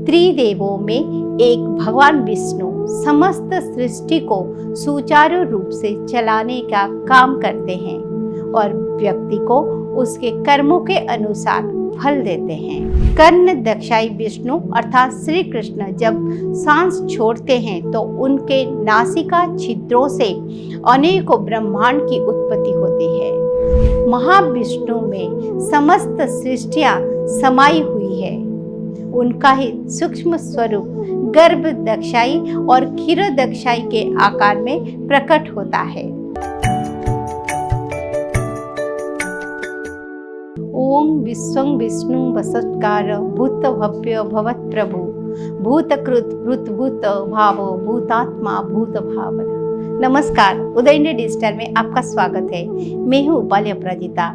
त्रिदेवों में एक भगवान विष्णु समस्त सृष्टि को सुचारू रूप से चलाने का काम करते हैं और व्यक्ति को उसके कर्मों के अनुसार फल देते हैं। कर्ण दक्षाई विष्णु अर्थात श्री कृष्ण जब सांस छोड़ते हैं तो उनके नासिका छिद्रों से अनेकों ब्रह्मांड की उत्पत्ति होती है। महाविष्णु में समस्त सृष्टियां समाई हुई है। उनका ही सूक्ष्म स्वरूप गर्भ दक्षाई और क्षीर दक्षाई के आकार में प्रकट होता है। ओम विश्वं विष्णु वसत्कार भूत भव्य भवत प्रभु भूतकृत भूत भाव भूतात्मा भूत भावना। नमस्कार, उदय इंडिया डिजिटल में आपका स्वागत है। मैं हूँ उपाली अपराजिता।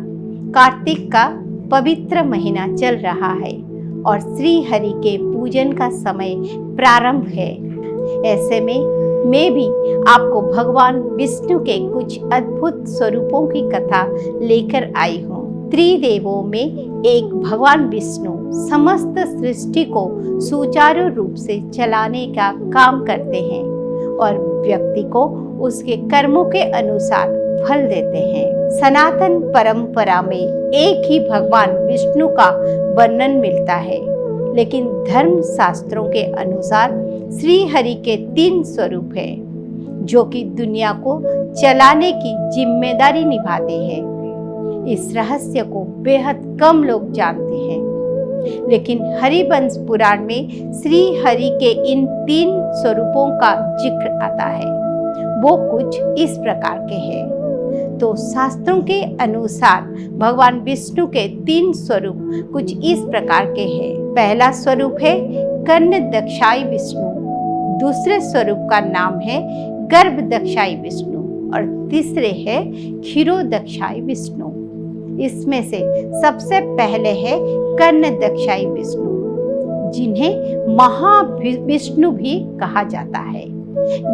कार्तिक का पवित्र महीना चल रहा है और श्री हरि के पूजन का समय प्रारंभ है। ऐसे में मैं भी आपको भगवान विष्णु के कुछ अद्भुत स्वरूपों की कथा लेकर आई हूँ। त्रिदेवों में एक भगवान विष्णु समस्त सृष्टि को सुचारू रूप से चलाने का काम करते हैं और व्यक्ति को उसके कर्मों के अनुसार फल देते हैं। सनातन परंपरा में एक ही भगवान विष्णु का वर्णन मिलता है, लेकिन धर्म शास्त्रों के अनुसार श्री हरि के 3 स्वरूप हैं, जो कि दुनिया को चलाने की जिम्मेदारी निभाते हैं। इस रहस्य को बेहद कम लोग जानते हैं, लेकिन हरिवंश पुराण में श्री हरि के इन 3 स्वरूपों का जिक्र आता है। वो कुछ इस प्रकार के हैं। तो शास्त्रों के अनुसार भगवान विष्णु के 3 स्वरूप कुछ इस प्रकार के हैं। पहला स्वरूप है कर्ण दक्षाई विष्णु, दूसरे स्वरूप का नाम है गर्भ दक्षाई विष्णु और तीसरे है क्षीरो दक्षाई विष्णु। इसमें से सबसे पहले है कर्ण दक्षाई विष्णु, जिन्हें महाविष्णु भी कहा जाता है।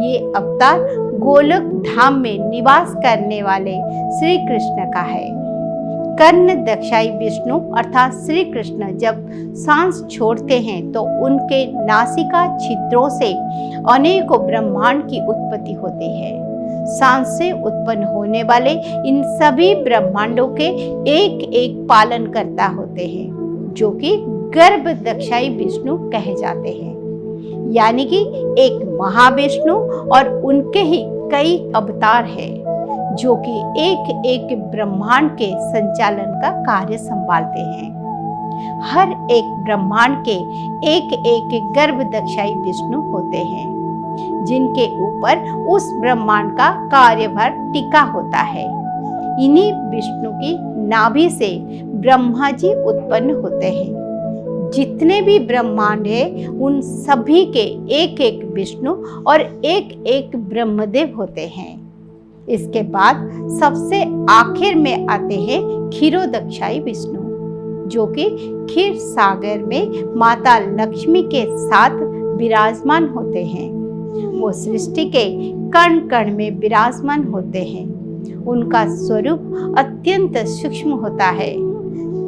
ये अवतार गोलोक धाम में निवास करने वाले श्री कृष्ण का है। कर्ण दक्षाई विष्णु अर्थात श्री कृष्ण जब सांस छोड़ते हैं तो उनके नासिका छिद्रों से अनेकों ब्रह्मांड की उत्पत्ति होती है। सांस से उत्पन्न होने वाले इन सभी ब्रह्मांडों के एक एक पालन करता होते हैं, जो कि गर्भ दक्षाई विष्णु कहे जाते हैं। यानी कि एक महाविष्णु और उनके ही कई अवतार हैं, जो कि एक एक ब्रह्मांड के संचालन का कार्य संभालते हैं। हर एक ब्रह्मांड के एक एक गर्भ दक्षाई विष्णु होते हैं, जिनके ऊपर उस ब्रह्मांड का कार्यभार टिका होता है। इन्हीं विष्णु की नाभि से ब्रह्मा जी उत्पन्न होते हैं। जितने भी ब्रह्मांड है उन सभी के एक एक विष्णु और एक एक ब्रह्मदेव होते हैं। इसके बाद सबसे आखिर में आते हैं क्षीरोदक्षाई विष्णु, जो कि क्षीर सागर में माता लक्ष्मी के साथ विराजमान होते हैं। वो सृष्टि के कण कण में विराजमान होते हैं। उनका स्वरूप अत्यंत सूक्ष्म होता है।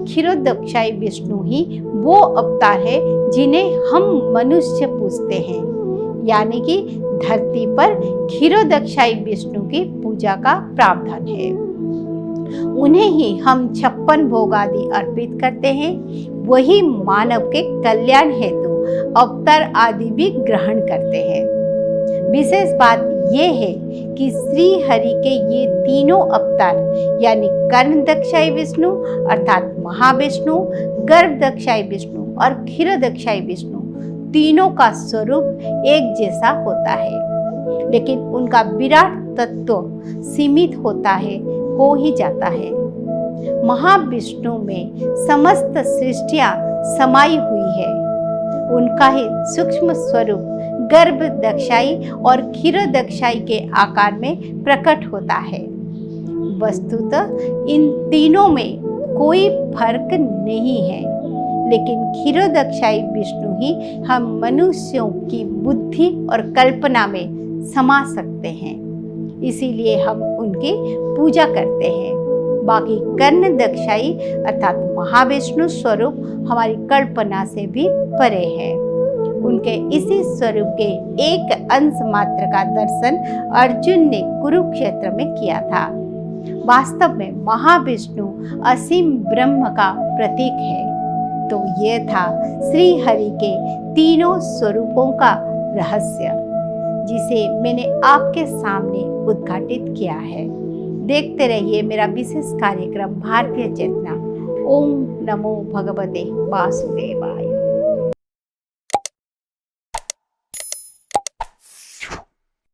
क्षीरोदक्षाई विष्णु ही वो अवतार है जिन्हें हम मनुष्य पूजते हैं, यानी कि धरती पर क्षीरोदक्षाई विष्णु की पूजा का प्रावधान है। उन्हें ही हम 56 भोग आदि अर्पित करते हैं। वही मानव के कल्याण हेतु अवतार आदि भी ग्रहण करते हैं। विशेष बात यह है कि श्री हरि के ये तीनों अवतार यानी कर्ण दक्षाई विष्णु अर्थात महाविष्णु, गर्भ दक्षाई विष्णु और क्षीर दक्षाई विष्णु, तीनों का स्वरूप एक जैसा होता है, लेकिन उनका विराट तत्व सीमित होता है, हो ही जाता है। महाविष्णु में समस्त सृष्टियां समाई हुई है। उनका ही सूक्ष्म स्वरूप गर्भ दक्षाई और क्षीर दक्षाई के आकार में प्रकट होता है। वस्तुतः इन तीनों में कोई फर्क नहीं है, लेकिन क्षीर दक्षाई विष्णु ही हम मनुष्यों की बुद्धि और कल्पना में समा सकते हैं, इसीलिए हम उनकी पूजा करते हैं। बाकी कर्ण दक्षाई अर्थात महाविष्णु स्वरूप हमारी कल्पना से भी परे है। उनके इसी स्वरूप के एक अंश मात्र का दर्शन अर्जुन ने कुरुक्षेत्र में किया था। वास्तव में महाविष्णु असीम ब्रह्म का प्रतीक है। तो ये था श्री हरि के तीनों स्वरूपों का रहस्य, जिसे मैंने आपके सामने उद्घाटित किया है। देखते रहिए मेरा विशेष कार्यक्रम भारतीय चेतना। ओम नमो भगवते वासुदेवाय।